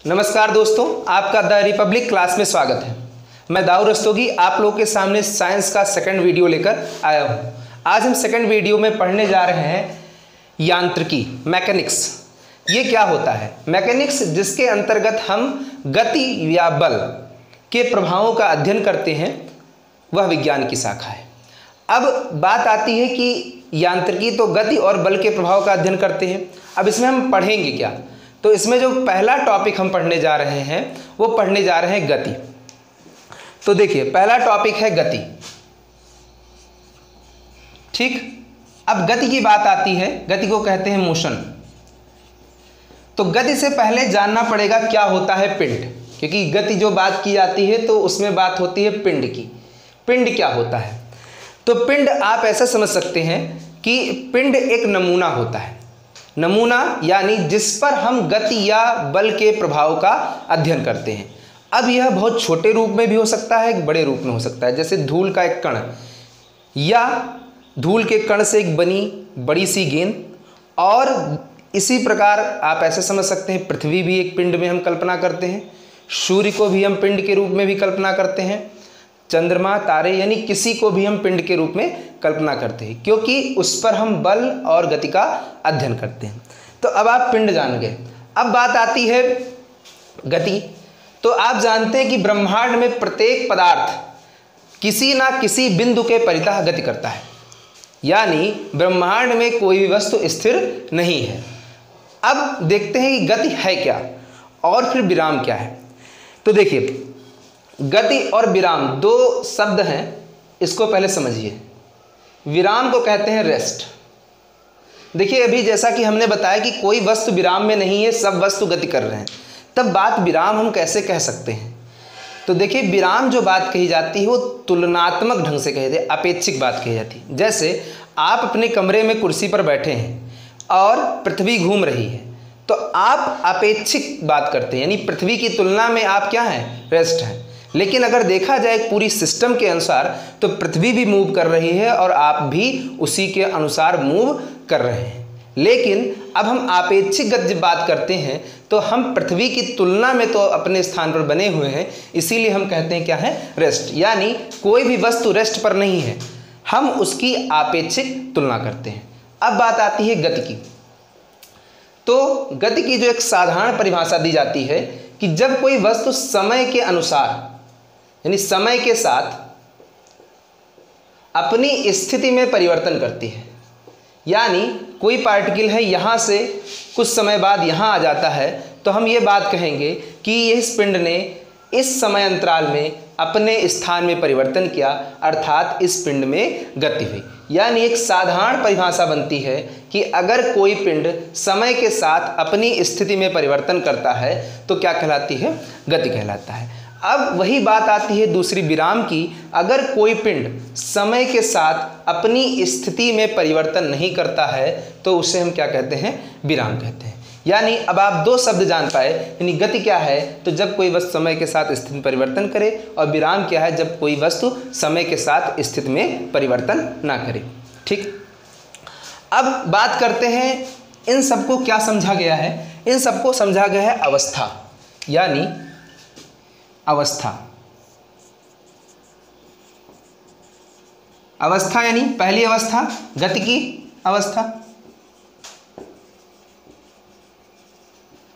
नमस्कार दोस्तों, आपका द रिपब्लिक क्लास में स्वागत है। मैं दाऊद रस्तोगी आप लोगों के सामने साइंस का सेकंड वीडियो लेकर आया हूँ। आज हम सेकंड वीडियो में पढ़ने जा रहे हैं यांत्रिकी, मैकेनिक्स। ये क्या होता है? मैकेनिक्स जिसके अंतर्गत हम गति या बल के प्रभावों का अध्ययन करते हैं, वह विज्ञान की शाखा है। अब बात आती है कि यांत्रिकी तो गति और बल के प्रभाव का अध्ययन करते हैं। अब इसमें हम पढ़ेंगे क्या? तो इसमें जो पहला टॉपिक हम पढ़ने जा रहे हैं वो पढ़ने जा रहे हैं गति। तो देखिए, पहला टॉपिक है गति। ठीक, अब गति की बात आती है, गति को कहते हैं मोशन। तो गति से पहले जानना पड़ेगा क्या होता है पिंड, क्योंकि गति जो बात की जाती है तो उसमें बात होती है पिंड की। पिंड क्या होता है? तो पिंड आप ऐसा समझ सकते हैं कि पिंड एक नमूना होता है। नमूना यानी जिस पर हम गति या बल के प्रभाव का अध्ययन करते हैं। अब यह बहुत छोटे रूप में भी हो सकता है, एक बड़े रूप में हो सकता है। जैसे धूल का एक कण या धूल के कण से एक बनी बड़ी सी गेंद, और इसी प्रकार आप ऐसे समझ सकते हैं पृथ्वी भी एक पिंड में हम कल्पना करते हैं, सूर्य को भी हम पिंड के रूप में भी कल्पना करते हैं, चंद्रमा, तारे, यानी किसी को भी हम पिंड के रूप में कल्पना करते हैं, क्योंकि उस पर हम बल और गति का अध्ययन करते हैं। तो अब आप पिंड जान गए। अब बात आती है गति। तो आप जानते हैं कि ब्रह्मांड में प्रत्येक पदार्थ किसी ना किसी बिंदु के परितः गति करता है, यानी ब्रह्मांड में कोई भी वस्तु स्थिर नहीं है। अब देखते हैं कि गति है क्या और फिर विराम क्या है। तो देखिए, गति और विराम दो शब्द हैं, इसको पहले समझिए। विराम को कहते हैं रेस्ट। देखिए, अभी जैसा कि हमने बताया कि कोई वस्तु विराम में नहीं है, सब वस्तु गति कर रहे हैं, तब बात विराम हम कैसे कह सकते हैं? तो देखिए, विराम जो बात कही जाती है वो तुलनात्मक ढंग से कही जाती है, अपेक्षिक बात कही जाती है। जैसे आप अपने कमरे में कुर्सी पर बैठे हैं और पृथ्वी घूम रही है, तो आप अपेक्षिक बात करते हैं, यानी पृथ्वी की तुलना में आप क्या हैं? रेस्ट हैं। लेकिन अगर देखा जाए पूरी सिस्टम के अनुसार तो पृथ्वी भी मूव कर रही है और आप भी उसी के अनुसार मूव कर रहे हैं। लेकिन अब हम आपेक्षिक गति जब बात करते हैं तो हम पृथ्वी की तुलना में तो अपने स्थान पर बने हुए हैं, इसीलिए हम कहते हैं क्या है? रेस्ट। यानी कोई भी वस्तु रेस्ट पर नहीं है, हम उसकी आपेक्षिक तुलना करते हैं। अब बात आती है गति की। तो गति की जो एक साधारण परिभाषा दी जाती है कि जब कोई वस्तु समय के अनुसार यानी समय के साथ अपनी स्थिति में परिवर्तन करती है, यानी कोई पार्टिकल है यहाँ से कुछ समय बाद यहाँ आ जाता है, तो हम ये बात कहेंगे कि इस पिंड ने इस समय अंतराल में अपने स्थान में परिवर्तन किया, अर्थात इस पिंड में गति हुई। यानी एक साधारण परिभाषा बनती है कि अगर कोई पिंड समय के साथ अपनी स्थिति में परिवर्तन करता है तो क्या कहलाती है? गति कहलाता है। अब वही बात आती है दूसरी, विराम की। अगर कोई पिंड समय के साथ अपनी स्थिति में परिवर्तन नहीं करता है तो उसे हम क्या कहते हैं? विराम कहते हैं। यानी अब आप दो शब्द जान पाए, यानी गति क्या है तो जब कोई वस्तु समय के साथ स्थिति में परिवर्तन करे, और विराम क्या है जब कोई वस्तु समय के साथ स्थिति में परिवर्तन ना करे। ठीक, अब बात करते हैं इन सबको क्या समझा गया है। इन सबको समझा गया है अवस्था, यानी अवस्था। अवस्था यानी पहली अवस्था गति की अवस्था,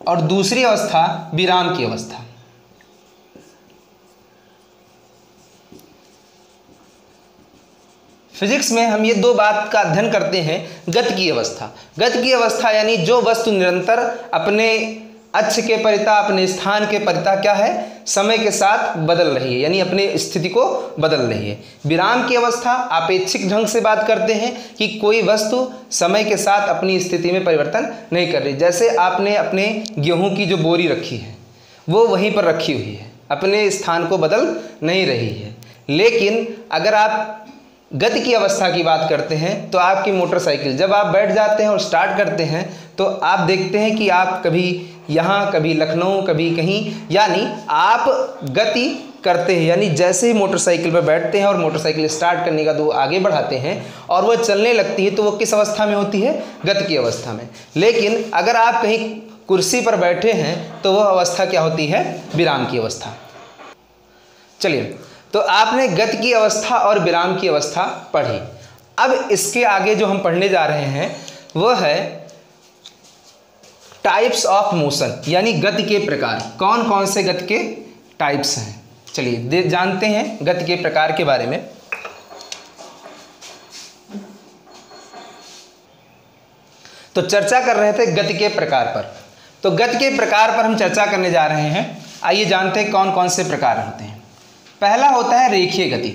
और दूसरी अवस्था विराम की अवस्था। फिजिक्स में हम ये दो बात का अध्ययन करते हैं। गति की अवस्था, गति की अवस्था यानी जो वस्तु निरंतर अपने अक्ष के परितः, अपने स्थान के परितः क्या है? समय के साथ बदल रही है, यानी अपनी स्थिति को बदल रही है। विराम की अवस्था अपेक्षिक ढंग से बात करते हैं कि कोई वस्तु समय के साथ अपनी स्थिति में परिवर्तन नहीं कर रही। जैसे आपने अपने गेहूं की जो बोरी रखी है वो वहीं पर रखी हुई है, अपने स्थान को बदल नहीं रही है। लेकिन अगर आप गति की अवस्था की बात करते हैं तो आपकी मोटरसाइकिल जब आप बैठ जाते हैं और स्टार्ट करते हैं तो आप देखते हैं कि आप कभी यहाँ, कभी लखनऊ, कभी कहीं, यानी आप गति करते हैं। यानी जैसे ही मोटरसाइकिल पर बैठते हैं और मोटरसाइकिल स्टार्ट करने का दो आगे बढ़ाते हैं और वह चलने लगती है तो वो किस अवस्था में होती है? गति की अवस्था में। लेकिन अगर आप कहीं कुर्सी पर बैठे हैं तो वह अवस्था क्या होती है, विराम की अवस्था। चलिए, तो आपने गति की अवस्था और विराम की अवस्था पढ़ी। अब इसके आगे जो हम पढ़ने जा रहे हैं वह है टाइप्स ऑफ मोशन, यानी गति के प्रकार। कौन कौन से गति के टाइप्स हैं, चलिए जानते हैं गति के प्रकार के बारे में। तो चर्चा कर रहे थे गति के प्रकार पर, तो गति के प्रकार पर हम चर्चा करने जा रहे हैं। आइए जानते हैं कौन कौन से प्रकार होते हैं। पहला होता है रेखीय गति।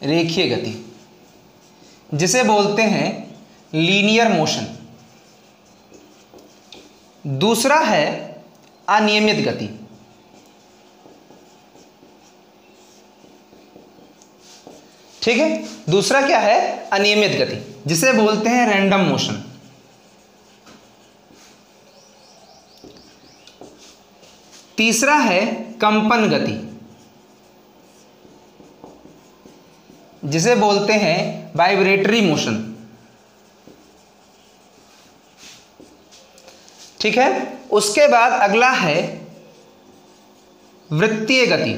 रेखीय गति जिसे बोलते हैं लीनियर मोशन। दूसरा है अनियमित गति। ठीक है, दूसरा क्या है, अनियमित गति, जिसे बोलते हैं रैंडम मोशन। तीसरा है कंपन गति, जिसे बोलते हैं वाइब्रेटरी मोशन। ठीक है, उसके बाद अगला है वृत्तीय गति,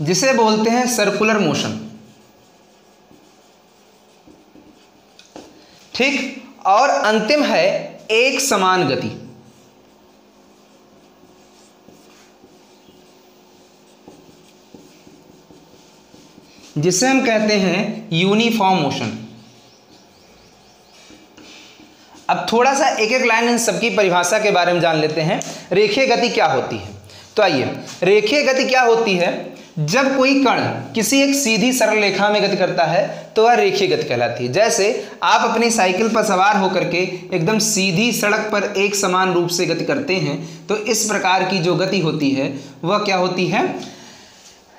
जिसे बोलते हैं सर्कुलर मोशन। ठीक, और अंतिम है एक समान गति, जिसे हम कहते हैं यूनिफॉर्म मोशन। अब थोड़ा सा एक एक लाइन इन सबकी परिभाषा के बारे में जान लेते हैं। रेखीय गति क्या होती है, तो आइए, रेखीय गति क्या होती है, जब कोई कण किसी एक सीधी सरल रेखा में गति करता है तो वह रेखीय गति कहलाती है। जैसे आप अपनी साइकिल पर सवार होकर के एकदम सीधी सड़क पर एक समान रूप से गति करते हैं, तो इस प्रकार की जो गति होती है वह क्या होती है,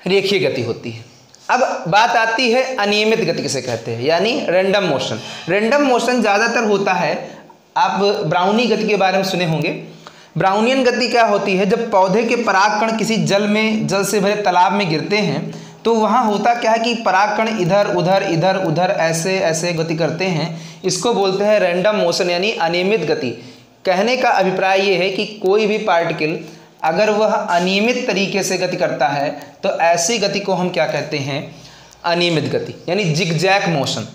रेखीय गति होती है। अब बात आती है अनियमित गति किसे कहते हैं, यानी रैंडम मोशन। रैंडम मोशन ज़्यादातर होता है, आप ब्राउनी गति के बारे में सुने होंगे। ब्राउनियन गति क्या होती है, जब पौधे के परागकण किसी जल से भरे तालाब में गिरते हैं तो वहाँ होता क्या है कि परागकण इधर उधर ऐसे ऐसे गति करते हैं। इसको बोलते हैं रैंडम मोशन, यानी अनियमित गति। कहने का अभिप्राय ये है कि कोई भी पार्टिकल अगर वह अनियमित तरीके से गति करता है तो ऐसी गति को हम क्या कहते हैं, अनियमित गति, यानी जिगजैग मोशन।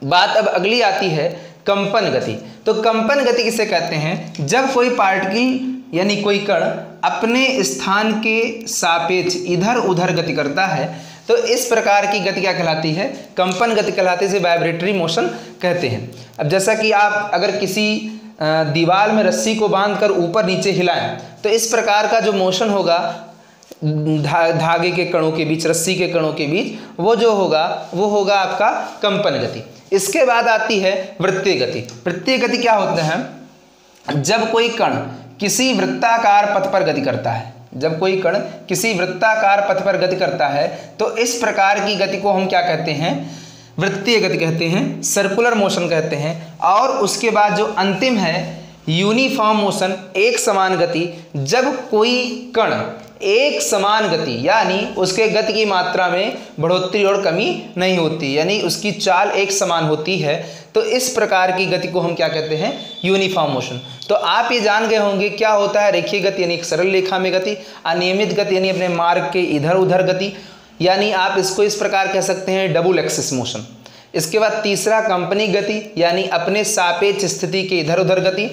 बात अब अगली आती है कंपन गति। तो कंपन गति किसे कहते हैं, जब कोई पार्टिकल यानी कोई कण अपने स्थान के सापेक्ष इधर उधर गति करता है तो इस प्रकार की गति क्या कहलाती है, कंपन गति कहलाती है, इसे वाइब्रेटरी मोशन कहते हैं। अब जैसा कि आप अगर किसी दीवार में रस्सी को बांधकर ऊपर नीचे हिलाएं तो इस प्रकार का जो मोशन होगा धागे के कणों के बीच, रस्सी के कणों के बीच, वो जो होगा वो होगा आपका कंपन गति। इसके बाद आती है वृत्तीय गति। वृत्तीय गति क्या होता है, जब कोई कण किसी वृत्ताकार पथ पर गति करता है। जब कोई कण किसी वृत्ताकार पथ पर गति करता है तो इस प्रकार की गति को हम क्या कहते हैं, वृत्तीय गति कहते हैं, सर्कुलर मोशन कहते हैं। और उसके बाद जो अंतिम है यूनिफॉर्म मोशन, एक समान गति। जब कोई कण एक समान गति यानी उसके गति की मात्रा में बढ़ोतरी और कमी नहीं होती, यानी उसकी चाल एक समान होती है, तो इस प्रकार की गति को हम क्या कहते हैं, यूनिफॉर्म मोशन। तो आप ये जान गए होंगे क्या होता है रेखीय गति, यानी एक सरल रेखा में गति, अनियमित गति यानी अपने मार्ग के इधर उधर गति, यानी आप इसको इस प्रकार कह सकते हैं डबल एक्सिस मोशन। इसके बाद तीसरा कंपनी गति, यानी अपने सापेक्ष स्थिति के इधर उधर गति।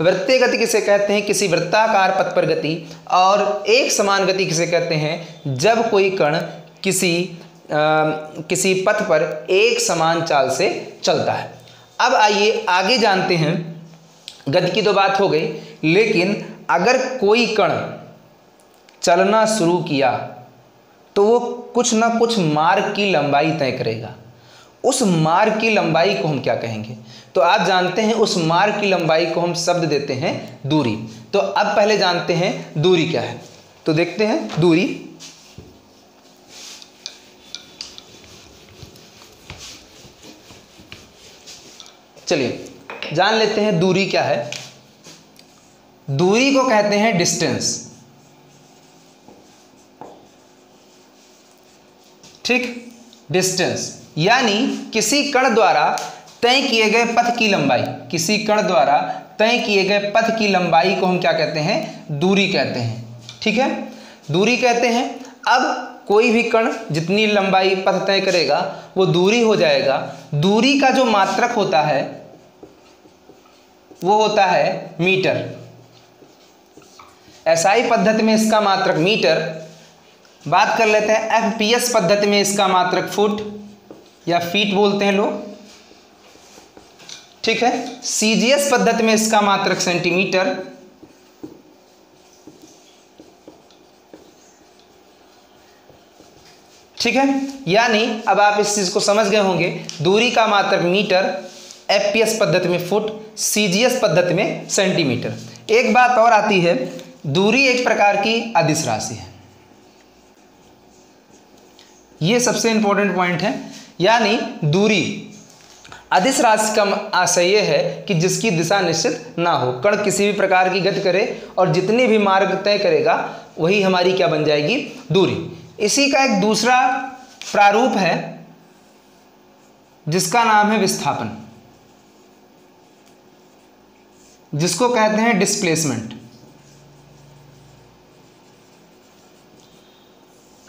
वृत्तीय गति किसे कहते हैं, किसी वृत्ताकार पथ पर गति। और एक समान गति किसे कहते हैं, जब कोई कण किसी पथ पर एक समान चाल से चलता है। अब आइए आगे जानते हैं, गति की तो बात हो गई, लेकिन अगर कोई कण चलना शुरू किया तो वो कुछ ना कुछ मार्ग की लंबाई तय करेगा। उस मार्ग की लंबाई को हम क्या कहेंगे, तो आप जानते हैं उस मार्ग की लंबाई को हम शब्द देते हैं दूरी। तो अब पहले जानते हैं दूरी क्या है, तो देखते हैं दूरी। चलिए जान लेते हैं दूरी क्या है। दूरी को कहते हैं डिस्टेंस। ठीक, डिस्टेंस यानी किसी कण द्वारा तय किए गए पथ की लंबाई, किसी कण द्वारा तय किए गए पथ की लंबाई को हम क्या कहते हैं? दूरी कहते हैं। ठीक है, दूरी कहते हैं। अब कोई भी कण जितनी लंबाई पथ तय करेगा वो दूरी हो जाएगा। दूरी का जो मात्रक होता है वो होता है मीटर। एसआई पद्धति में इसका मात्रक मीटर। बात कर लेते हैं एफपीएस पद्धति में इसका मात्रक फुट या फीट बोलते हैं लोग। ठीक है, सीजीएस पद्धति में इसका मात्रक सेंटीमीटर। ठीक है, यानी अब आप इस चीज को समझ गए होंगे, दूरी का मात्रक मीटर, एफपीएस पद्धति में फुट, सीजीएस पद्धति में सेंटीमीटर। एक बात और आती है, दूरी एक प्रकार की अदिश राशि है। यह सबसे इंपॉर्टेंट पॉइंट है। यानी दूरी अदिश राशि का आशय यह है कि जिसकी दिशा निश्चित ना हो। कण किसी भी प्रकार की गति करे और जितने भी मार्ग तय करेगा वही हमारी क्या बन जाएगी? दूरी। इसी का एक दूसरा प्रारूप है जिसका नाम है विस्थापन, जिसको कहते हैं डिस्प्लेसमेंट।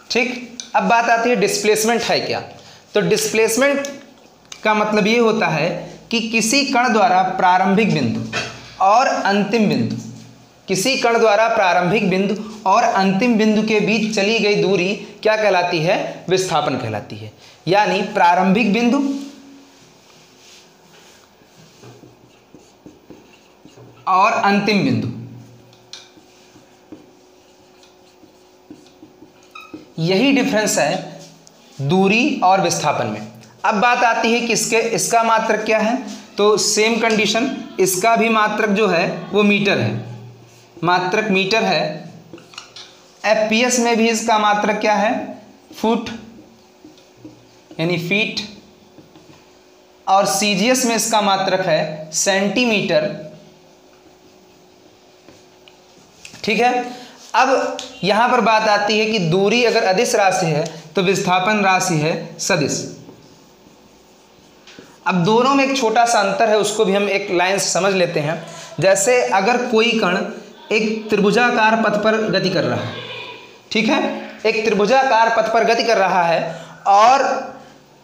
ठीक, अब बात आती है डिस्प्लेसमेंट है क्या। तो डिस्प्लेसमेंट का मतलब ये होता है कि किसी कण द्वारा प्रारंभिक बिंदु और अंतिम बिंदु, किसी कण द्वारा प्रारंभिक बिंदु और अंतिम बिंदु के बीच चली गई दूरी क्या कहलाती है? विस्थापन कहलाती है। यानी प्रारंभिक बिंदु और अंतिम बिंदु, यही डिफरेंस है दूरी और विस्थापन में। अब बात आती है कि इसका मात्रक क्या है। तो सेम कंडीशन, इसका भी मात्रक जो है वो मीटर है, मात्रक मीटर है। एफपीएस में भी इसका मात्रक क्या है? फुट यानी फीट। और सीजीएस में इसका मात्रक है सेंटीमीटर। ठीक है, अब यहां पर बात आती है कि दूरी अगर अदिश राशि है तो विस्थापन राशि है सदिश। अब दोनों में एक छोटा सा अंतर है, उसको भी हम एक लाइन से समझ लेते हैं। जैसे अगर कोई कण एक त्रिभुजाकार पथ पर गति कर रहा है, ठीक है, एक त्रिभुजाकार पथ पर गति कर रहा है और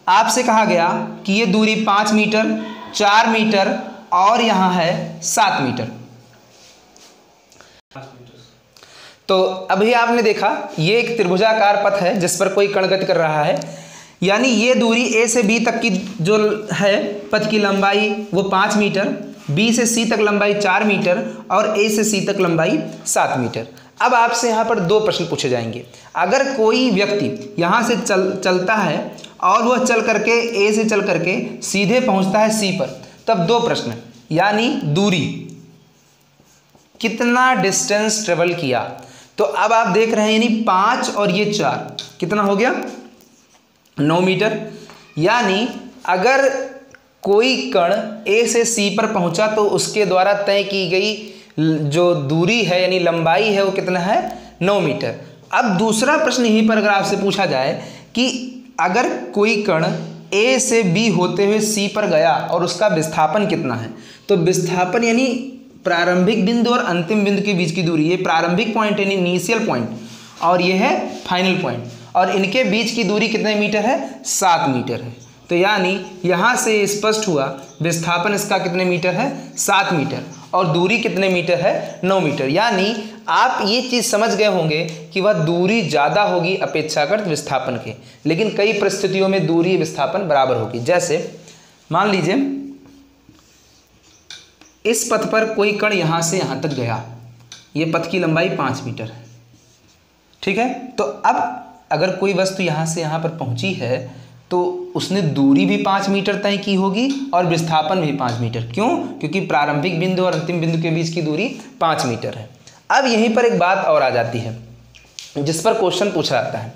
आपसे कहा गया कि ये दूरी 5 मीटर, 4 मीटर और यहाँ है 7 मीटर। तो अभी आपने देखा ये एक त्रिभुजाकार पथ है जिस पर कोई कण गति कर रहा है, यानी ये दूरी ए से बी तक की जो है पथ की लंबाई वो 5 मीटर, बी से सी तक लंबाई 4 मीटर और ए से सी तक लंबाई 7 मीटर। अब आपसे यहाँ पर 2 प्रश्न पूछे जाएंगे। अगर कोई व्यक्ति यहाँ से चलता है और वह चल करके ए से चल करके सीधे पहुँचता है सी पर, तब 2 प्रश्न, यानी दूरी, कितना डिस्टेंस ट्रेवल किया। तो अब आप देख रहे हैं यानी 5 और ये 4 कितना हो गया? 9 मीटर। यानी अगर कोई कण ए से सी पर पहुंचा तो उसके द्वारा तय की गई जो दूरी है यानी लंबाई है वो कितना है? 9 मीटर। अब दूसरा प्रश्न यहीं पर अगर आपसे पूछा जाए कि अगर कोई कण ए से बी होते हुए सी पर गया और उसका विस्थापन कितना है, तो विस्थापन यानी प्रारंभिक बिंदु और अंतिम बिंदु के बीच की दूरी, ये प्रारंभिक पॉइंट यानी इनिशियल पॉइंट और ये है फाइनल पॉइंट, और इनके बीच की दूरी कितने मीटर है? 7 मीटर है। तो यानी यहाँ से स्पष्ट हुआ विस्थापन इसका कितने मीटर है? 7 मीटर, और दूरी कितने मीटर है? 9 मीटर। यानी आप ये चीज़ समझ गए होंगे कि वह दूरी ज़्यादा होगी अपेक्षाकृत विस्थापन के, लेकिन कई परिस्थितियों में दूरी विस्थापन बराबर होगी। जैसे मान लीजिए इस पथ पर कोई कण यहाँ से यहाँ तक गया, ये पथ की लंबाई 5 मीटर है, ठीक है। तो अब अगर कोई वस्तु यहाँ से यहाँ पर पहुँची है तो उसने दूरी भी 5 मीटर तय की होगी और विस्थापन भी 5 मीटर। क्यों? क्योंकि प्रारंभिक बिंदु और अंतिम बिंदु के बीच की दूरी 5 मीटर है। अब यहीं पर एक बात और आ जाती है जिस पर क्वेश्चन पूछा जाता है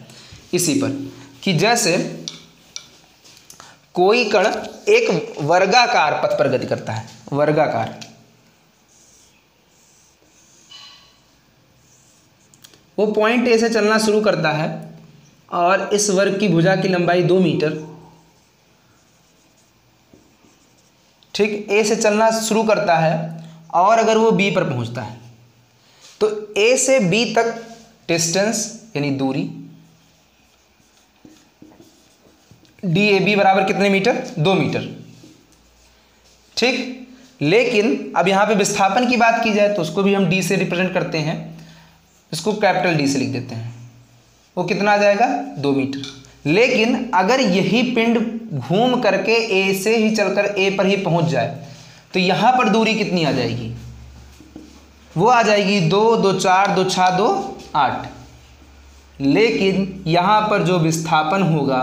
इसी पर, कि जैसे कोई कण एक वर्गाकार पथ पर गति करता है, वर्गाकार, वो पॉइंट ए से चलना शुरू करता है और इस वर्ग की भुजा की लंबाई 2 मीटर ठीक, ए से चलना शुरू करता है और अगर वो बी पर पहुंचता है तो ए से बी तक डिस्टेंस यानी दूरी डी ए बी बराबर कितने मीटर? 2 मीटर। ठीक, लेकिन अब यहां पे विस्थापन की बात की जाए तो उसको भी हम डी से रिप्रेजेंट करते हैं, इसको कैपिटल डी से लिख देते हैं। वो कितना आ जाएगा? 2 मीटर। लेकिन अगर यही पिंड घूम करके ए से ही चलकर ए पर ही पहुंच जाए तो यहां पर दूरी कितनी आ जाएगी? वो आ जाएगी 2, 2 4, 2 6, 2 8। लेकिन यहां पर जो विस्थापन होगा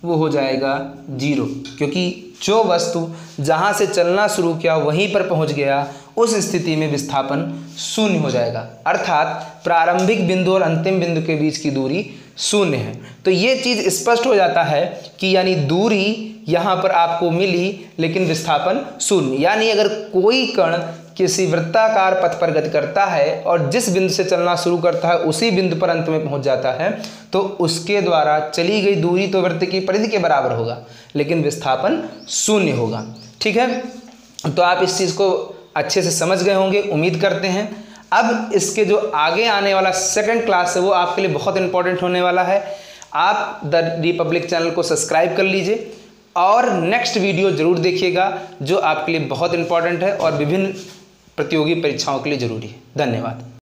वो हो जाएगा 0, क्योंकि जो वस्तु जहां से चलना शुरू किया वहीं पर पहुंच गया, उस स्थिति में विस्थापन 0 हो जाएगा। अर्थात प्रारंभिक बिंदु और अंतिम बिंदु के बीच की दूरी 0 है। तो ये चीज़ स्पष्ट हो जाता है कि यानी दूरी यहाँ पर आपको मिली लेकिन विस्थापन 0। यानी अगर कोई कण किसी वृत्ताकार पथ पर गति करता है और जिस बिंदु से चलना शुरू करता है उसी बिंदु पर अंत में पहुंच जाता है तो उसके द्वारा चली गई दूरी तो वृत्त की परिधि के बराबर होगा लेकिन विस्थापन 0 होगा। ठीक है, तो आप इस चीज़ को अच्छे से समझ गए होंगे, उम्मीद करते हैं। अब इसके जो आगे आने वाला सेकंड क्लास है वो आपके लिए बहुत इंपॉर्टेंट होने वाला है। आप द रिपब्लिक चैनल को सब्सक्राइब कर लीजिए और नेक्स्ट वीडियो जरूर देखिएगा जो आपके लिए बहुत इंपॉर्टेंट है और विभिन्न प्रतियोगी परीक्षाओं के लिए जरूरी है। धन्यवाद।